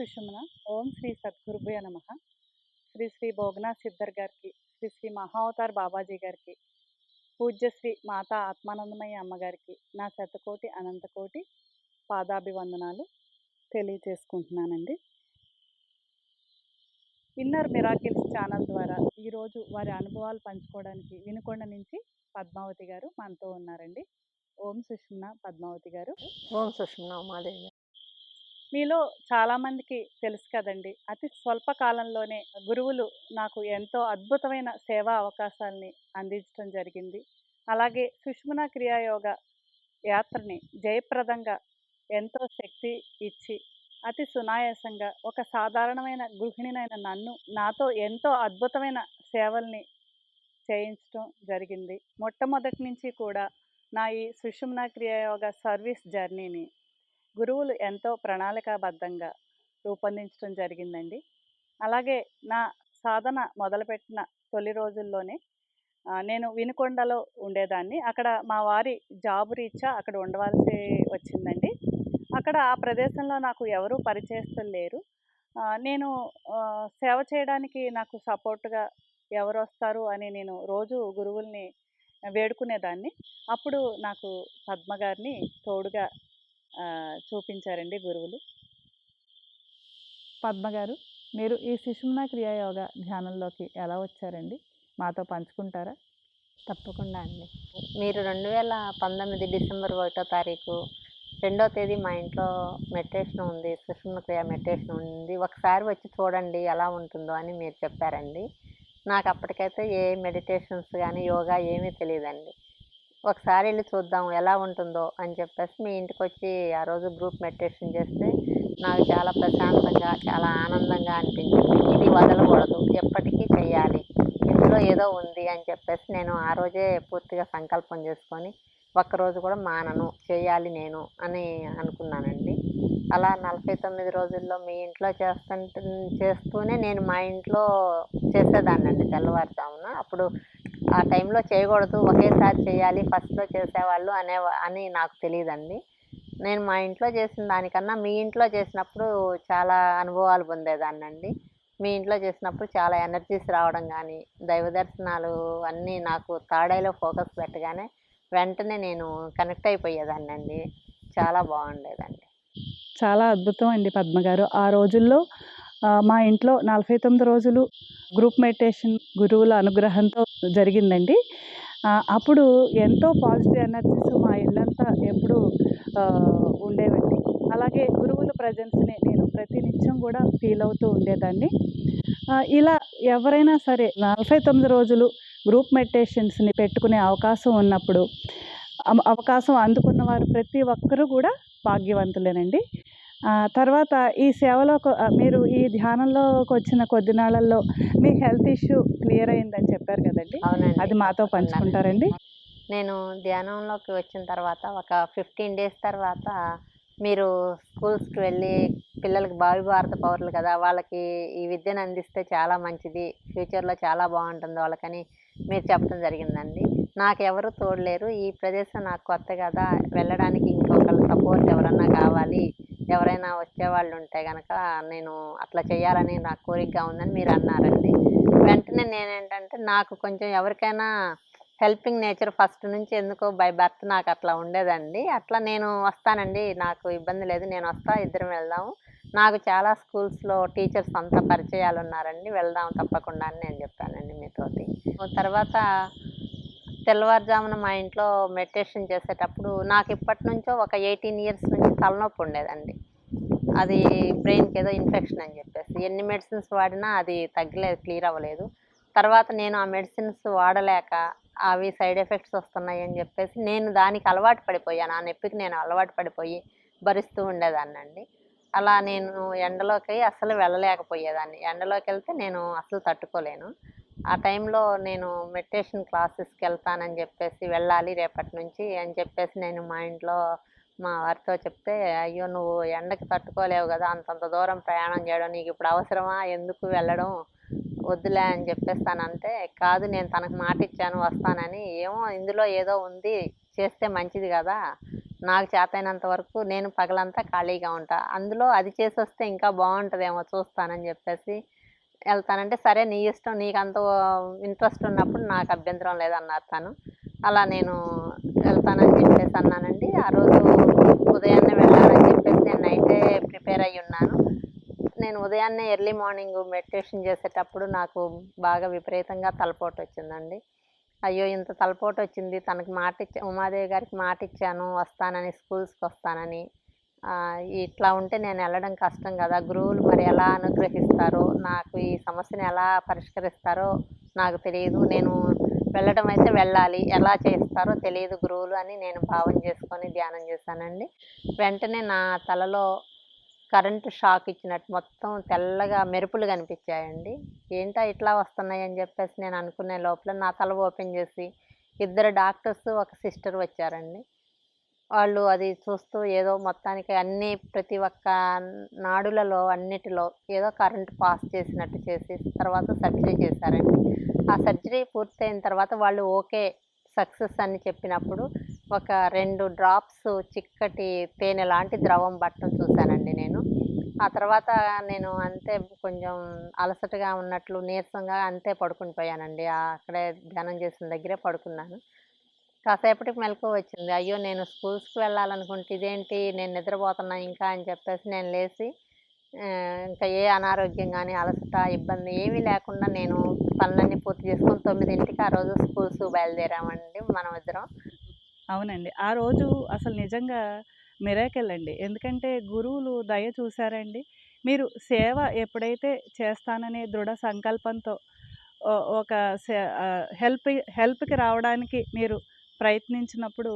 సుషుమ్న. ఓం శ్రీ సద్గురుభ్య నమ. శ్రీ శ్రీ భోగనాథ్ సిద్ధర్ గారికి, శ్రీ శ్రీ మహావతార్ బాబాజీ గారికి, పూజ్యశ్రీ మాతా ఆత్మానందమయ్య అమ్మగారికి నా శతకోటి అనంతకోటి పాదాభివందనాలు తెలియజేసుకుంటున్నానండి. ఇన్నర్ మిరాకిల్స్ ఛానల్ ద్వారా ఈరోజు వారి అనుభవాలు పంచుకోవడానికి వినుకొండ నుంచి పద్మావతి గారు మనతో ఉన్నారండి. ఓం సుషుమ్న పద్మావతి గారు. ఓం సుష్మా మాదేవి. మీలో చాలామందికి తెలుసు కదండి, అతి స్వల్ప కాలంలోనే గురువులు నాకు ఎంతో అద్భుతమైన సేవా అవకాశాలని అందించడం జరిగింది. అలాగే సుషుమ్న క్రియా యోగ యాత్రని జయప్రదంగా ఎంతో శక్తి ఇచ్చి అతి సునాయాసంగా ఒక సాధారణమైన గృహిణినైన నన్ను నాతో ఎంతో అద్భుతమైన సేవల్ని చేయించడం జరిగింది. మొట్టమొదటి నుంచి కూడా నా ఈ సుషుమ్న క్రియా యోగ సర్వీస్ జర్నీని గురువులు ఎంతో ప్రణాళికాబద్ధంగా రూపొందించడం జరిగిందండి. అలాగే నా సాధన మొదలుపెట్టిన తొలి రోజుల్లోనే నేను వినుకొండలో ఉండేదాన్ని. అక్కడ మా వారి జాబు రీత్యా అక్కడ ఉండవలసి వచ్చిందండి. అక్కడ ఆ ప్రదేశంలో నాకు ఎవరూ పరిచయస్తులు లేరు. నేను సేవ చేయడానికి నాకు సపోర్ట్గా ఎవరు వస్తారు అని నేను రోజు గురువుల్ని వేడుకునేదాన్ని. అప్పుడు నాకు పద్మ గారిని తోడుగా చూపించారండి గురువులు. పద్మ గారు, మీరు ఈ సుషుమ్న క్రియా యోగ ధ్యానంలోకి ఎలా వచ్చారండి? మాతో పంచుకుంటారా? తప్పకుండా అండి. మీరు 2019 డిసెంబర్ 1వ తారీఖు 2వ తేదీ మా ఇంట్లో మెడిటేషన్ ఉంది, సుషుమ్న క్రియ మెడిటేషన్ ఉంది, ఒకసారి వచ్చి చూడండి ఎలా ఉంటుందో అని మీరు చెప్పారండి. నాకు అప్పటికైతే ఏ మెడిటేషన్స్ కానీ యోగా ఏమీ తెలియదండి. ఒకసారి వెళ్ళి చూద్దాం ఎలా ఉంటుందో అని చెప్పేసి మీ ఇంటికి వచ్చి ఆ రోజు గ్రూప్ మెడిటేషన్ చేస్తే నాకు చాలా ప్రశాంతంగా చాలా ఆనందంగా అనిపించింది. ఇది వదలకూడదు, ఎప్పటికీ చెయ్యాలి, ఇందులో ఏదో ఉంది అని చెప్పేసి నేను ఆ రోజే పూర్తిగా సంకల్పం చేసుకొని ఒక్కరోజు కూడా మానను, చేయాలి నేను అని అనుకున్నానండి. అలా 49 రోజుల్లో మీ ఇంట్లో చేస్తూనే నేను మా ఇంట్లో చేసేదాన్నండి తెల్లవారుజామున. అప్పుడు ఆ టైంలో చేయకూడదు, ఒకేసారి చేయాలి, ఫస్ట్లో చేసేవాళ్ళు అని నాకు తెలియదండి. నేను మా ఇంట్లో చేసిన దానికన్నా మీ ఇంట్లో చేసినప్పుడు చాలా అనుభవాలు పొందేదాన్నండి. మీ ఇంట్లో చేసినప్పుడు చాలా ఎనర్జీస్ రావడం కానీ, దైవ దర్శనాలు అన్నీ నాకు తాడైలో ఫోకస్ పెట్టగానే వెంటనే నేను కనెక్ట్ అయిపోయేదాన్నండి. చాలా బాగుండేదండి. చాలా అద్భుతం అండి పద్మ గారు. ఆ రోజుల్లో మా ఇంట్లో 49 రోజులు గ్రూప్ మెడిటేషన్ గురువుల అనుగ్రహంతో జరిగిందండి. అప్పుడు ఎంతో పాజిటివ్ ఎనర్జీస్ మా ఇల్లంతా ఎప్పుడు ఉండేవండి. అలాగే గురువుల ప్రజెన్స్ని నేను ప్రతినిత్యం కూడా ఫీల్ అవుతూ ఉండేదాన్ని. ఇలా ఎవరైనా సరే 49 రోజులు గ్రూప్ మెడిటేషన్స్ని పెట్టుకునే అవకాశం ఉన్నప్పుడు అవకాశం అందుకున్న వారు ప్రతి ఒక్కరూ కూడా భాగ్యవంతులేనండి. తర్వాత ఈ సేవలో మీరు ఈ ధ్యానంలోకి వచ్చిన కొద్ది నాళ్ళల్లో మీ హెల్త్ ఇష్యూ క్లియర్ అయిందని చెప్పారు కదండి. అవునండి, అది మాతో పంచుకుంటారండి. నేను ధ్యానంలోకి వచ్చిన తర్వాత ఒక 15 డేస్ తర్వాత మీరు స్కూల్స్కి వెళ్ళి పిల్లలకి భావి భారత పౌరులు కదా, వాళ్ళకి ఈ విద్యను అందిస్తే చాలా మంచిది, ఫ్యూచర్లో చాలా బాగుంటుంది వాళ్ళకని మీరు చెప్పడం జరిగిందండి. నాకు ఎవరు తోడలేరు, ఈ ప్రదేశం నాకు కొత్త కదా, వెళ్ళడానికి ఇంకొకళ్ళ సపోర్ట్ ఎవరన్నా కావాలి, ఎవరైనా వచ్చేవాళ్ళు ఉంటే కనుక నేను అట్లా చేయాలని నాకు కోరికగా ఉందని మీరు అన్నారండి. వెంటనే నేనేంటంటే నాకు కొంచెం ఎవరికైనా హెల్పింగ్ నేచర్ ఫస్ట్ నుంచి ఎందుకో బై బర్త్ నాకు అట్లా ఉండేదండి. అట్లా నేను వస్తానండి, నాకు ఇబ్బంది లేదు, నేను వస్తా, ఇద్దరం వెళ్దాము, నాకు చాలా స్కూల్స్లో టీచర్స్ అంతా పరిచయాలు ఉన్నారండి, వెళ్దాం తప్పకుండా అని నేను చెప్పానండి మీతోటి. తర్వాత తెల్లవారుజామున మా ఇంట్లో మెడిటేషన్ చేసేటప్పుడు నాకు ఇప్పటి నుంచో ఒక 18 ఇయర్స్ నుంచి తలనొప్పి ఉండేదండి. అది బ్రెయిన్కి ఏదో ఇన్ఫెక్షన్ అని చెప్పేసి ఎన్ని మెడిసిన్స్ వాడినా అది తగ్గలేదు, క్లియర్ అవ్వలేదు. తర్వాత నేను ఆ మెడిసిన్స్ వాడలేక అవి సైడ్ ఎఫెక్ట్స్ వస్తున్నాయి అని చెప్పేసి నేను దానికి అలవాటు పడిపోయాను, ఆ నొప్పికి నేను అలవాటు పడిపోయి భరిస్తూ ఉండేదాన్నండి. అలా నేను ఎండలోకి అస్సలు వెళ్ళలేకపోయేదాన్ని, ఎండలోకి వెళ్తే నేను అసలు తట్టుకోలేను. ఆ టైంలో నేను మెడిటేషన్ క్లాసెస్కి వెళ్తానని చెప్పేసి వెళ్ళాలి రేపటి నుంచి అని చెప్పేసి నేను మా ఇంట్లో మా వారితో చెప్తే, అయ్యో నువ్వు ఎండకి తట్టుకోలేవు కదా, అంతంత దూరం ప్రయాణం చేయడం నీకు ఇప్పుడు అవసరమా, ఎందుకు వెళ్ళడం, వద్దులే అని చెప్పేస్తానంటే, కాదు నేను తనకు మాట ఇచ్చాను వస్తానని, ఏమో ఇందులో ఏదో ఉంది, చేస్తే మంచిది కదా, నాకు చేతైనంత వరకు నేను పగలంతా ఖాళీగా ఉంటా. అందులో అది చేసొస్తే ఇంకా బావుంటదేమో చూస్తానని జెప్పేసి ఎళ్తానంటే, సరే నీ ఇష్టం నీకంత ఇంట్రెస్ట్ ఉన్నప్పుడు నాకు అభ్యంతరం లేదన్నారు తను. అలా నేను వెళ్తానని చెప్పేసి అన్నానండి. ఆ రోజు ఉదయాన్నే వెళ్ళాలని చెప్పేసి నేను నైటే ప్రిపేర్ అయ్యున్నాను. నేను ఉదయాన్నే ఎర్లీ మార్నింగ్ మెడిటేషన్ చేసేటప్పుడు నాకు బాగా విపరీతంగా తలపోటొచ్చిందండి. అయ్యో! ఇంత తలపోటొచ్చింది. తనకి ఉమాదేవి గారికి మాటిచ్చాను వస్తానని, స్కూల్స్‌కొస్తానని. ఇట్లా ఉంటే నేనెళ్ళడం కష్టం గదా! గురువులు మరి ఎలా అనుగ్రహిస్తారో, నాకు ఈ సమస్యని ఎలా పరిష్కరిస్తారో నాకు తెలీదు. నేను వెళ్ళడం అయితే వెళ్ళాలి. ఎలా చేస్తారో తెలీదు గురువులు అని నేను భావన చేసుకొని ధ్యానం చేశానండి. వెంటనే నా తలలో కరెంట్ షాక్ ఇచ్చినట్టు మొత్తం తెల్లగా మెరుపులు కనిపించాయండి. ఏంటా ఇట్లా వస్తున్నాయని చెప్పేసి నేను అనుకునే లోపల నా తల ఓపెన్ చేసి ఇద్దరు డాక్టర్స్, ఒక సిస్టర్ వచ్చారండి. వాళ్ళు అది చూస్తూ ఏదో మొత్తానికి ప్రతి ఒక్క నాడులలో అన్నిటిలో ఏదో కరెంట్ పాస్ చేసినట్టు చేసి తర్వాత సర్జరీ చేశారండి. ఆ సర్జరీ పూర్తయిన తర్వాత వాళ్ళు ఓకే, సక్సెస్ అని చెప్పినప్పుడు ఒక 2 డ్రాప్స్ చిక్కటి తేనె లాంటి ద్రవం పట్టడం చూశానండి నేను. ఆ తర్వాత నేను అంతే కొంచెం అలసటగా ఉన్నట్లు నీరసంగా అంతే పడుకుని పోయానండి. అక్కడే ధ్యానం చేసిన దగ్గరే పడుకున్నాను. కాసేపటికి మెలకువ వచ్చింది. అయ్యో! నేను స్కూల్స్‌కి వెళ్ళాలనుకుంటే ఇదేంటి నేను నిద్రపోతున్నా ఇంకా అని చెప్పేసి నేను లేసి ఇంకా ఏ అనారోగ్యం గాని, అలసట, ఇబ్బంది ఏమీ లేకుండా నేను పనులన్నీ పూర్తి చేసుకొని 9కి ఆ రోజు స్కూల్స్‌కి బయలుదేరామండి మనమిద్దరం. అవునండి. ఆ రోజు అసలు నిజంగా మిరాకిల్ అండి. ఎందుకంటే గురువులు దయ చూసారండి. మీరు సేవ ఎప్పుడైతే చేస్తాననే దృఢ సంకల్పంతో ఒక హెల్ప్‌కి రావడానికి మీరు ప్రయత్నించినప్పుడు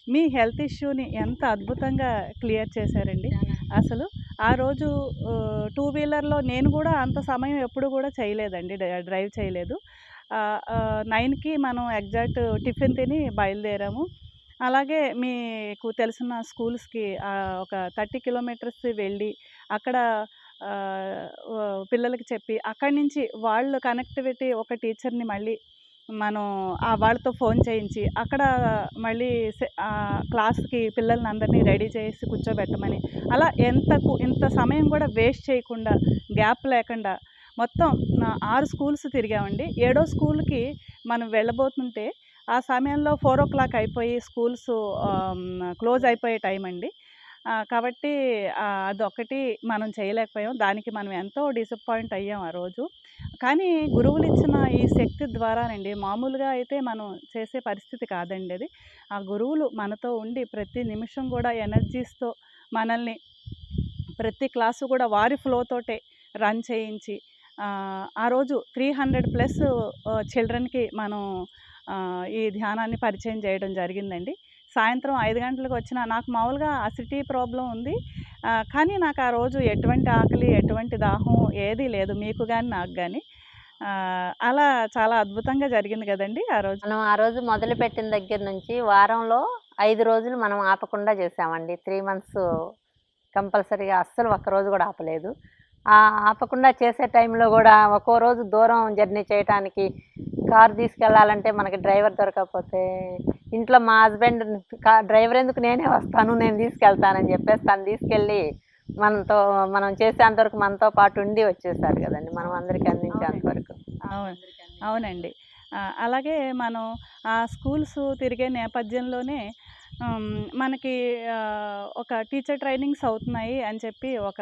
మీ హెల్త్ ఇష్యూని ఎంత అద్భుతంగా క్లియర్ చేశారండి. అసలు ఆ రోజు టూ వీలర్‌లో నేను కూడా అంత సమయం ఎప్పుడు కూడా చేయలేదండి. డ్రైవ్ చేయలేదు. 9కి మనం ఎగ్జాక్ట్ టిఫిన్ తిని బయలుదేరాము. అలాగే మీకు తెలిసిన స్కూల్స్‌కి ఒక 30 కిలోమీటర్స్ వెళ్ళి అక్కడ ఆహ్, పిల్లలకి చెప్పి అక్కడి నుంచి వాళ్ళు కనెక్టివిటీ ఒక టీచర్‌ని మళ్ళీ మనం వాళ్ళతో ఫోన్ చేయించి అక్కడ మళ్ళీ క్లాస్‌కి పిల్లల్నందరినీ రెడీ చేసి కూర్చోబెట్టమని అలా ఇంత సమయం కూడా వేస్ట్ చేయకుండా గ్యాప్ లేకుండా మొత్తం 6 స్కూల్స్ తిరిగామండి. ఏడో స్కూల్‌కి మనం వెళ్ళబోతుంటే ఆ సమయంలో 4:00 అయిపోయి స్కూల్స్ క్లోజ్ అయిపోయే టైం అండి. కాబట్టి అదొక్కటి మనం చేయలేకపోయాం. దానికి మనం ఎంతో డిసప్పాయింట్ అయ్యాం ఆ రోజు. కానీ గురువులిచ్చిన ఈ శక్తి ద్వారానండి మామూలుగా అయితే మనం చేసే పరిస్థితి కాదండి అది. ఆ గురువులు మనతో ఉండి ప్రతి నిమిషం కూడా ఎనర్జీస్‌తో మనల్ని ప్రతి క్లాసు కూడా వారి ఫ్లో తోటే రన్ చేయించి ఆ రోజు 300+ చిల్డ్రన్‌కి మనం ఈ ధ్యానాన్ని పరిచయం చేయడం జరిగిందండి. సాయంత్రం 5 గంటలకు వచ్చిన నాకు మామూలుగా అసిడిటీ ప్రాబ్లమ్ ఉంది. కానీ నాకు ఆ రోజు ఎటువంటి ఆకలి, ఎటువంటి దాహం ఏదీ లేదు. మీకు గాని, నాకు గాని. అలా చాలా అద్భుతంగా జరిగింది గదండీ ఆ రోజు. మనం ఆ రోజు మొదలుపెట్టిన దగ్గర నుంచి వారంలో 5 రోజులు మనం ఆపకుండా చేశామండి. 3 మంత్స్ కంపల్సరీగా అస్సలు ఒక్కరోజు గూడా ఆపలేదు. ఆపకుండా చేసే టైంలో గూడా ఒక్కో రోజు దూరం జర్నీ చేయటానికి కారు తీసుకెళ్ళాలంటే మనకి డ్రైవర్ దొరకకపోతే ఇంట్లో మా హస్బెండ్ డ్రైవర్ ఎందుకు నేనే వస్తాను, నేను తీసుకెళ్తానని చెప్పేసి తను తీసుకెళ్ళి మనం చేసేంత వరకు మనతో పాటు ఉండి వచ్చేసారు గదండీ! మనం అందరికి అందించేంత వరకు. అవును. అవునండి. అలాగే మనం ఆ స్కూల్స్ తిరిగే నేపథ్యంలోనే మనకి ఒక టీచర్ ట్రైనింగ్స్ అవుతున్నాయి అని చెప్పి ఒక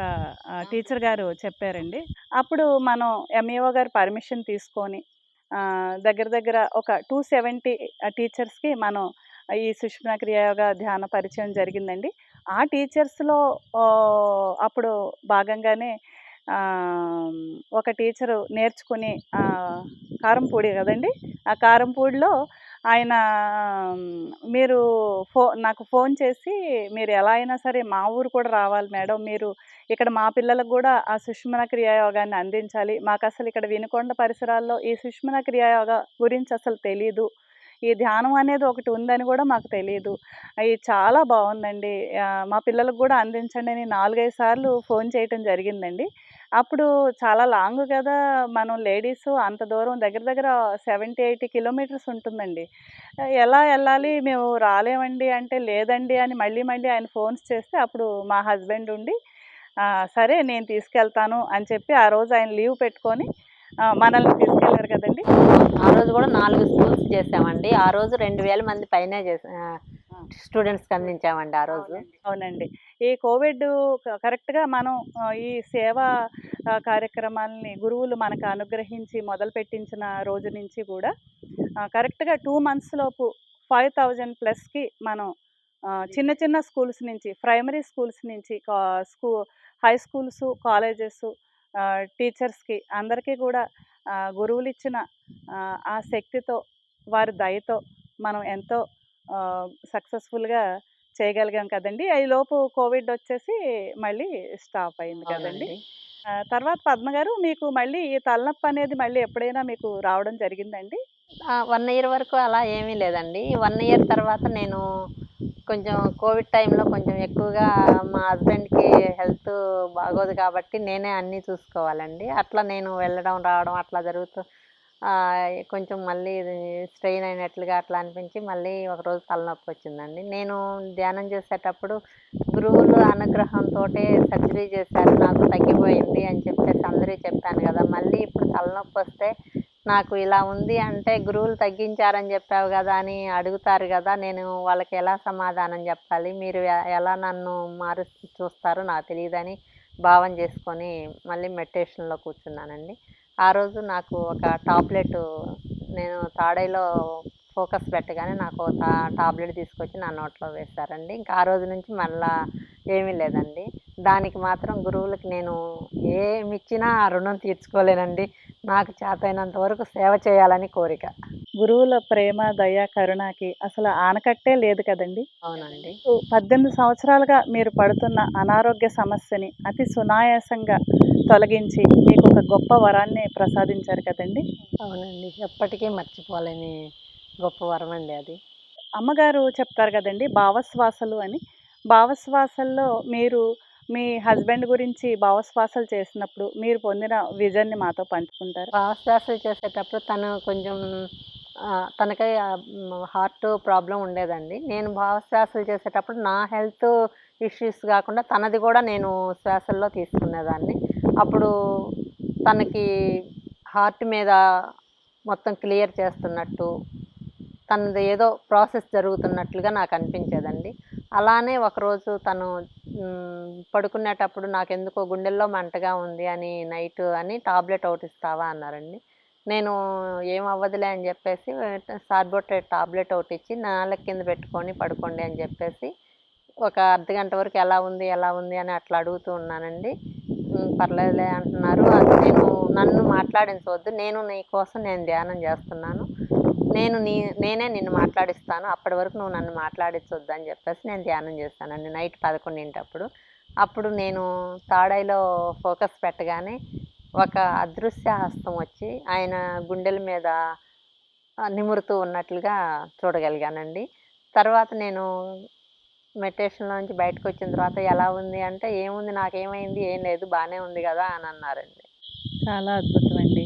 టీచర్ గారు చెప్పారండి. అప్పుడు మనం ఎంఈఓ గారి పర్మిషన్ తీసుకొని దగ్గర దగ్గర ఒక 270 టీచర్స్‌కి మనం ఈ సుషుమ్నా క్రియ యోగా ధ్యాన పరిచయం జరిగిందండి. ఆ టీచర్స్‌లో అప్పుడు భాగంగానే ఆహ్, ఒక టీచరు నేర్చుకుని కారంపొడి గదండీ! ఆ కారంపొడిలో ఆయన మీరు నాకు ఫోన్ చేసి మీరు ఎలా అయినా సరే మా ఊరు కూడా రావాలి మేడం. మీరు ఇక్కడ మా పిల్లలకు గూడా ఆ సుషుమ్నా క్రియా యోగాన్ని అందించాలి. మాకసలు ఇక్కడ వినుకొండ పరిసరాల్లో ఈ సుషుమ్నా క్రియా యోగా గురించి అసలు తెలీదు. ఈ ధ్యానం అనేది ఒకటి ఉందని గూడా మాకు తెలీదు. ఇది చాలా బావుందండి. మా పిల్లలకు గూడా అందించండి అని 4, 5 సార్లు ఫోన్ చేయటం జరిగిందండి. అప్పుడు చాలా లాంగ్ గదా! మనం లేడీసు అంత దూరం దగ్గర దగ్గర 70, 80 కిలోమీటర్స్ ఉంటుందండి. ఎలా ఎళ్ళాలి? మేము రాలేమండి అంటే, లేదండి అని మళ్ళీ మళ్ళీ ఆయన ఫోన్స్ చేస్తే అప్పుడు మా హస్బెండ్ ఉండి సరే నేను తీసుకెళ్తాను అని చెప్పి ఆ రోజు ఆయన లీవ్ పెట్టుకొని మనల్ని తీసుకెళ్లారు కదండీ! ఆ రోజు కూడా 4 స్కూల్స్ చేసామండి. ఆ రోజు 2000 మంది పైనే ఆ! స్టూడెంట్స్‌కి అందించామండి ఆ రోజు. అవునండి. అవునండి. ఈ కోవిడ్ కరెక్ట్‌గా మనం ఈ సేవా కార్యక్రమాలని గురువులు మనకు అనుగ్రహించి మొదలుపెట్టించిన రోజు నుంచి గూడా కరెక్ట్‌గా 2 మంత్స్ లోపు 5000 ప్లస్‌కి మనం చిన్న చిన్న స్కూల్స్ నుంచి, ప్రైమరీ స్కూల్స్ నుంచి స్కూ హై స్కూల్సు, కాలేజెసు టీచర్స్‌కి అందరికీ కూడా గురువులిచ్చిన ఆ శక్తితో, వారి దయతో మనం ఎంతో సక్సెస్‌ఫుల్‌గా చేయగలిగాం కదండీ! ఈలోపు కోవిడొచ్చేసి మళ్ళీ స్టాప్ అయింది కదండీ! అవునండి. తర్వాత పద్మ గారు మీకు మళ్ళీ ఈ తలనొప్పనేది మళ్ళీ ఎప్పుడైనా మీకు రావడం జరిగిందండి? 1 ఇయర్ వరకు అలా ఏమీ లేదండి. 1 ఇయర్ తర్వాత నేను కొంచెం కోవిడ్ టైంలో కొంచెం ఎక్కువగా మా హస్బెండ్‌కి హెల్త్ బాగోదు కాబట్టి నేనే అన్నీ చూసుకోవాలండి. అట్లా నేను వెళ్ళడం, రావడం అట్లా జరుగుతూ కొంచెం మళ్ళీ ఇది స్ట్రెయిన్ అయినట్లుగా అట్లా అనిపించి మళ్ళీ ఒకరోజు తలనొప్పొచ్చిందండి. నేను ధ్యానం చేసేటప్పుడు గురువుల అనుగ్రహంతోటే సర్జరీ చేశారు. నాకు తగ్గిపోయింది అని చెప్పేసి అందరికి చెప్పాను గదా! మళ్ళీ ఇప్పుడు తలనొప్పొస్తే నాకు ఇలా ఉంది అంటే, గురువులు తగ్గించారని జెప్పావు గదా! అని అడుగుతారు గదా! నేను వాళ్ళకి ఎలా సమాధానం జెప్పాలి? మీరు ఎలా నన్ను చూస్తారో నాకు తెలీదని భావన జేసుకొని మళ్ళీ మెడిటేషన్‌లో కూర్చున్నానండి. ఆ రోజు నాకు ఒక టాబ్లెటు నేను తాడైలో ఫోకస్ పెట్టగానే నాకు ఒక టాబ్లెట్ తీసుకొచ్చి నా నోట్లో వేశారండి. ఇంకా ఆ రోజు నుంచి మళ్ళా ఏమీ లేదండి. దానికి మాత్రం గురువులకి నేను ఏమిచ్చినా ఆ రుణం తీర్చుకోలేనండి. నాకు చేతనైనంత వరకు సేవ చేయాలని కోరిక. గురువుల ప్రేమ, దయ, కరుణకి అసలు ఆనకట్టే లేదు కదండీ! అవునండి. 18 సంవత్సరాలుగా మీరు పడుతున్న అనారోగ్య సమస్యని అతి సునాయాసంగా తొలగించి మీకొక గొప్ప వరాన్ని ప్రసాదించారు కదండీ! అవునండి. ఎప్పటికీ మర్చిపోలేని గొప్ప వరమండి అది. అమ్మగారు చెప్తారు గదండీ! భావశ్వాసలు అని. భావశ్వాసల్లో మీరు మీ హస్బెండ్ గురించి భావశ్వాసలు చేసినప్పుడు మీరు పొందిన విజన్‌ని మాతో పంచుకుంటారా? శ్వాస చేసేటప్పుడు తను కొంచెం తనకి హార్ట్ ప్రాబ్లమ్ ఉండేదండి. నేను శ్వాసలు చేసేటప్పుడు నా హెల్త్ ఇష్యూస్ గాకుండా తనది గూడా నేను శ్వాసల్లో తీసుకునేదాన్ని. అప్పుడు తనకి హార్ట్ మీద మొత్తం క్లియర్ చేస్తున్నట్టు, తనది ఏదో ప్రాసెస్ జరుగుతున్నట్లుగా నాకనిపించేదండి. అలానే ఒకరోజు తను పడుకునేటప్పుడు నాకెందుకో గుండెల్లో మంటగా ఉంది అని నైట్ అని టాబ్లెట్ ఒకటి ఇస్తావా అన్నారండి. నేను ఏం అవ్వదులే అని జెప్పేసి సార్బోట్రేట్ టాబ్లెట్ ఒకటిచ్చి నాలుక కింద పెట్టుకొని పడుకోండి అని జెప్పేసి ఒక అర్ధగంట వరకు ఎలా ఉంది, ఎలా ఉంది అని అట్లా అడుగుతూ ఉన్నానండి. పర్లేదులే అంటున్నారు. అది నన్ను మాట్లాడించవద్దు. నీ కోసం నేను ధ్యానం జేస్తున్నాను. నేను నీ నేనే నిన్ను మాట్లాడిస్తాను. అప్పటి వరకు నువ్వు నన్ను మాట్లాడించొద్దు అని చెప్పేసి నేను ధ్యానం చేశానండి నైట్ 11 అప్పుడు. అప్పుడు నేను తాడైలో ఫోకస్ పెట్టగానే ఒక అదృశ్య హస్తం వచ్చి ఆయన గుండెల మీద నిమురుతూ ఉన్నట్లుగా చూడగలిగానండి. తర్వాత నేను మెడిటేషన్‌లో నుంచి బయటకొచ్చిన తర్వాత ఎలా ఉంది అంటే, "ఏముంది నాకేమైంది? ఏం లేదు బానే ఉంది గదా!" అని అన్నారండి. చాలా అద్భుతమండి.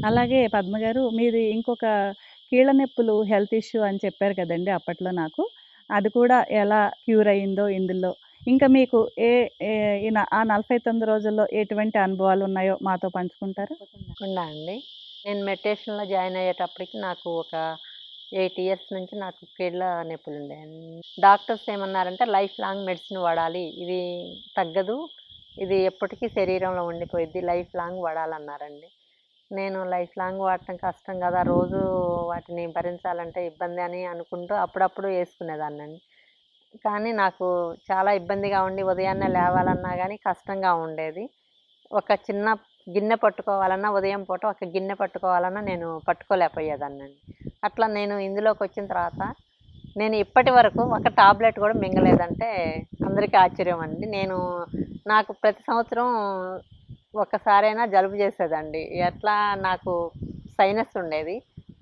అలాగే పద్మగారు మీది ఇంకొక కీళ్ళ నొప్పులు హెల్త్ ఇష్యూ అని చెప్పారు కదండీ అప్పట్లో నాకు. అది కూడా ఎలా క్యూర్ అయిందో ఇందులో. ఇంకా మీకు ఏ ఏ ఈ న ఆ 49 రోజుల్లో ఎటువంటి అనుభవాలున్నాయో మాతో పంచుకుంటారా? తప్పకుండా అండి. నేను మెడిటేషన్‌లో జాయిన్ అయ్యేటప్పటికి నాకు ఒక 8 ఇయర్స్ నుంచి నాకు కీళ్ళ నొప్పులుండేయండి. డాక్టర్స్ ఏమన్నారంటే లైఫ్ లాంగ్ మెడిసిన్ వాడాలి. ఇది తగ్గదు. ఇది ఎప్పటికీ శరీరంలో ఉండిపోయిద్ది. Life long వాడాలన్నారండి. నేను లైఫ్ లాంగ్ వాడటం కష్టం గదా! రోజు వాటిని భరించాలంటే ఇబ్బంది అని అనుకుంటూ అప్పుడప్పుడు యేసుకునేదాన్నండి. కానీ నాకు చాలా ఇబ్బందిగా ఉండి ఉదయాన్నే లేవాలన్నా గానీ కష్టంగా ఉండేది. ఒక చిన్న గిన్నె పట్టుకోవాలన్నా ఉదయం పూట ఒక గిన్నె పట్టుకోవాలన్నా నేను పట్టుకోలేకపోయేదాన్నండి. అట్లా నేను ఇందులోకొచ్చిన తర్వాత నేను ఇప్పటి వరకు ఒక టాబ్లెట్ గూడా మింగలేదంటే అందరికీ ఆశ్చర్యం అండి. నాకు ప్రతి సంవత్సరం ఒక్కసారైనా జలుబు చేసేదండి. ఎట్లా నాకు సైనస్ ఉండేది.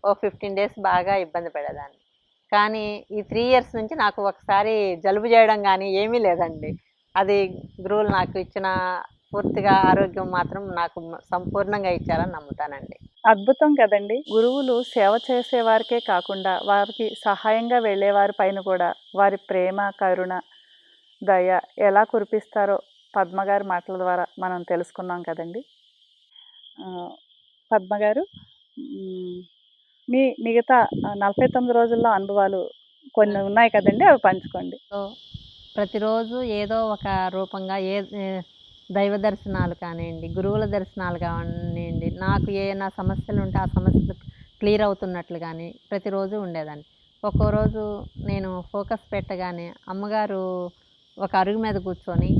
ఓ 15 డేస్ బాగా ఇబ్బంది పడేదాన్ని. కానీ ఈ 3 ఇయర్స్ నుంచి నాకు ఒకసారి జలుబు జేయడం గానీ ఏమీ లేదండి. అది గురువులు నాకు ఇచ్చిన పూర్తిగా ఆరోగ్యం మాత్రం నాకు సంపూర్ణంగా ఇచ్చారని నమ్ముతానండి. అద్భుతం కదండీ! గురువులు సేవ చేసేవారికే కాకుండా, వారికి సహాయంగా వెళ్ళేవారి పైన కూడా వారి ప్రేమ, కరుణ, దయ ఎలా కురిపిస్తారో పద్మగారి మాటల ద్వారా మనం తెలుసుకున్నాం కదండీ! పద్మగారు, హ్మ్. మీ మిగతా 49 రోజుల్లో అనుభవాలు కొన్ని ఉన్నాయి కదండీ! అవి పంచుకోండి. సో, ప్రతిరోజు ఏదో ఒక రూపంగా దైవ దర్శనాలు కానియండి, గురువుల దర్శనాలు కానియండి, నాకు ఏమైనా సమస్యలుంటే ఆ సమస్యలు క్లియర్ అవుతున్నట్లు గానీ ప్రతిరోజు ఉండేదండి. ఒక్కో రోజు నేను ఫోకస్ పెట్టగానే అమ్మగారు ఒక అరుగు మీద కూర్చొని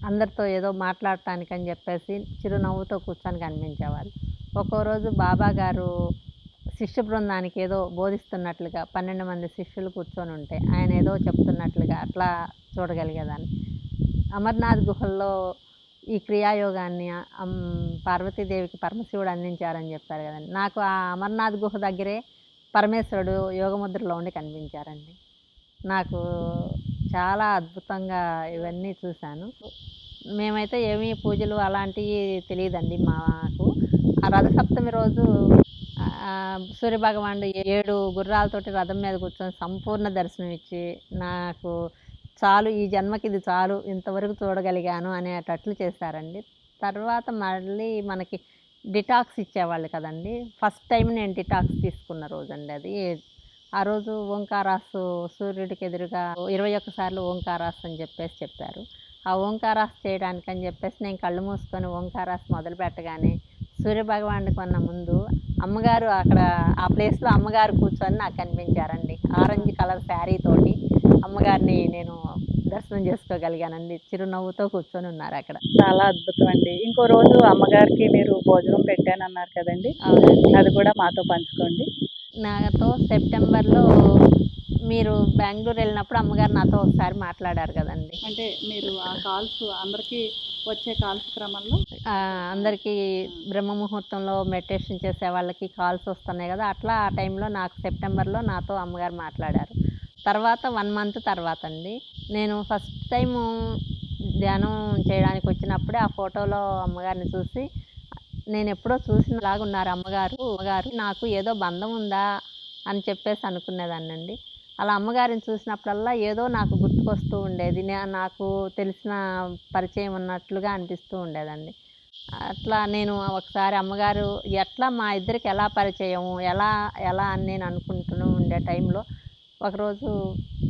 అందరితో ఏదో మాట్లాడటానికని చెప్పేసి చిరునవ్వుతో కూర్చొని కనిపించేవాళ్ళు. ఒక్కో రోజు బాబా గారు శిష్య బృందానికి ఏదో బోధిస్తున్నట్లుగా 12 మంది శిష్యులు కూర్చొని ఉంటే ఆయన ఏదో చెప్తున్నట్లుగా అట్లా చూడగలిగేదాన్ని. అమర్నాథ్ గుహల్లో ఈ క్రియాయోగాన్ని పార్వతీదేవికి పరమశివుడు అందించారని చెప్పారు కదండి. నాకు ఆ అమర్నాథ్ గుహ దగ్గరే పరమేశ్వరుడు యోగముద్రలో ఉండి కనిపించారండి. నాకు చాలా అద్భుతంగా ఇవన్నీ చూశాను. మేమైతే ఏమీ పూజలు అలాంటివి తెలియదండి మాకు. ఆ రథసప్తమి రోజు సూర్యభగవానుడు 7 గుర్రాలతోటి రథం మీద కూర్చొని సంపూర్ణ దర్శనం ఇచ్చి, నాకు చాలు ఈ జన్మకి ఇది చాలు ఇంతవరకు చూడగలిగాను అనేటట్లు చేశారండి. తర్వాత మళ్ళీ మనకి డిటాక్స్ ఇచ్చేవాళ్ళు కదండీ! ఫస్ట్ టైం నేను డిటాక్స్ తీసుకున్న రోజండి అది. ఆ రోజు ఓంకారాసు సూర్యుడికి ఎదురుగా 21 సార్లు ఓంకారాస్ అని చెప్పారు. ఆ ఓంకారాస్ చేయడానికని చెప్పేసి నేను కళ్ళు మూసుకొని ఓంకారాస్ మొదలుపెట్టగానే సూర్యభగవానుడి కన్నా ముందు అమ్మగారు అక్కడ ఆ ప్లేస్‌లో అమ్మగారు కూర్చొని నాకు కనిపించారండి. ఆరెంజ్ కలర్ శారీ తోటి అమ్మగారిని నేను దర్శనం చేసుకోగలిగానండి. చిరునవ్వుతో కూర్చొని ఉన్నారక్కడ. చాలా అద్భుతం అండి. ఇంకో రోజు అమ్మగారికి మీరు భోజనం పెట్టానన్నారు కదండీ! అవునండి. అది కూడా మాతో పంచుకోండి. నాతో సెప్టెంబర్‌లో మీరు బెంగుళూరు వెళ్ళినప్పుడు అమ్మగారు నాతో ఒకసారి మాట్లాడారు కదండీ! అంటే మీరు ఆ కాల్స్ అందరికీ వచ్చే కాల్స్ క్రమంలో అందరికీ బ్రహ్మ ముహూర్తంలో మెడిటేషన్ చేసే వాళ్ళకి కాల్స్ వస్తున్నాయి కదా! అట్లా ఆ టైంలో నాకు సెప్టెంబర్‌లో నాతో అమ్మగారు మాట్లాడారు. తర్వాత 1 మంత్ తర్వాత అండి నేను ఫస్ట్ టైము ధ్యానం చేయడానికి వచ్చినప్పుడే ఆ ఫోటోలో అమ్మగారిని చూసి నేనెప్పుడో చూసినలాగా ఉన్నారు అమ్మగారు. నాకు ఏదో బంధం ఉందా అని చెప్పేసి అనుకునేదాన్నండి. అలా అమ్మగారిని చూసినప్పుడల్లా ఏదో నాకు గుర్తుకొస్తూ ఉండేది. నాకు తెలిసిన పరిచయం ఉన్నట్లుగా అనిపిస్తూ ఉండేదండి. అట్లా నేను ఒకసారి అమ్మగారు ఎట్లా మా ఇద్దరికి ఎలా పరిచయము, ఎలా ఎలా అని నేను అనుకుంటూ ఉండే టైంలో ఒకరోజు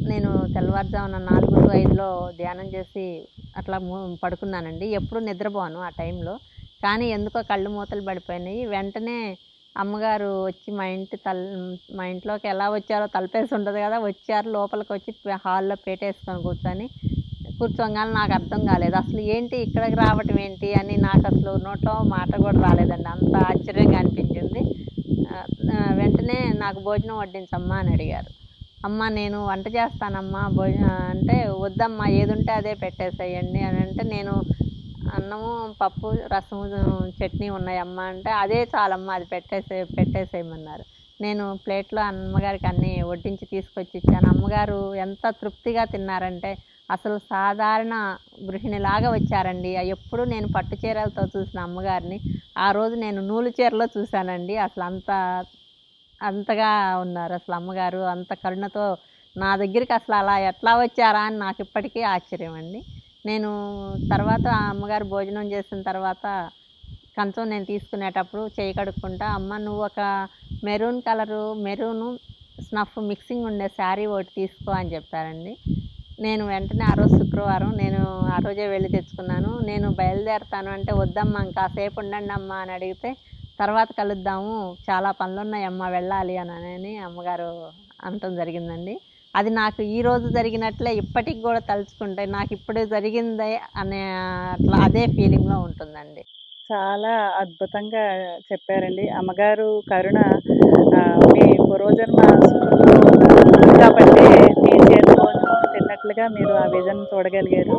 నేను తెల్లవారుజామున 4-5లో ధ్యానం చేసి అట్లా పడుకున్నానండి. ఎప్పుడు నిద్రపోను ఆ టైంలో. కానీ ఎందుకో కళ్ళు మూతలు పడిపోయినాయి. వెంటనే అమ్మగారు వచ్చి మా ఇంట్లోకి ఎలా వచ్చారో తలుపేసి ఉంటుంది కదా! వచ్చారు లోపలికొచ్చి హాల్‌లో పీటేసుకొని కూర్చోంగానే నాకు అర్థం కాలేదు. అసలు ఏంటి ఇక్కడికి రావటం ఏంటి అని నాకు అసలు నోట్లో మాట కూడా రాలేదండి. అంత ఆశ్చర్యంగా అనిపించింది. వెంటనే నాకు భోజనం వడ్డించమ్మా అని అడిగారు. అమ్మ నేను వంట చేస్తానమ్మా అంటే వద్దమ్మా ఏదుంటే అదే పెట్టేసేయండి అని అంటే నేను అన్నము, పప్పు, రసము, చట్నీ ఉన్నాయమ్మా అంటే అదే చాలమ్మా అది పెట్టేసేయమన్నారు. నేను ప్లేట్‌లో అమ్మగారికి అన్నీ వడ్డించి తీసుకొచ్చి ఇచ్చాను. అమ్మగారు ఎంత తృప్తిగా తిన్నారంటే అసలు సాధారణ గృహిణిలాగా వచ్చారండి. ఎప్పుడు నేను పట్టు చీరలతో చూసిన అమ్మగారిని ఆ రోజు నేను నూలు చీరలో చూశానండి. అంతగా ఉన్నారు అసలు అమ్మగారు. అంత కరుణతో నా దగ్గరికి అసలు అలా ఎట్లా వచ్చారా అని నాకు ఇప్పటికీ ఆశ్చర్యం అండి. నేను తర్వాత ఆ అమ్మగారు భోజనం చేసిన తర్వాత కంచం నేను తీసుకునేటప్పుడు చేయి కడుక్కుంటా, అమ్మ నువ్వు ఒక మెరూను స్నఫ్ మిక్సింగ్ ఉండే శారీ ఒకటి తీసుకో అని చెప్పారండి. నేను వెంటనే ఆ రోజు శుక్రవారం నేను ఆ రోజే వెళ్ళి తెచ్చుకున్నాను. నేను బయలుదేరుతాను అంటే వద్దమ్మా ఇంకాసేపు ఉండండి అమ్మా అని అడిగితే తర్వాత కలుద్దాము చాలా పనులున్నాయమ్మా వెళ్ళాలి అని అమ్మగారు అనటం జరిగిందండి. అది నాకు ఈరోజు జరిగినట్లే ఇప్పటికి కూడా తలుచుకుంటే నాకు ఇప్పుడు జరిగిందే అనే అట్లా అదే ఫీలింగ్‌లో ఉంటుందండి. చాలా అద్భుతంగా చెప్పారండి. అమ్మగారు కరుణ మీ పూర్వజన్మ సుకృతం ఉంది కాబట్టే మీ చేతి భోజనం తిన్నట్లుగా మీరు ఆ విజన్ చూడగలిగారు.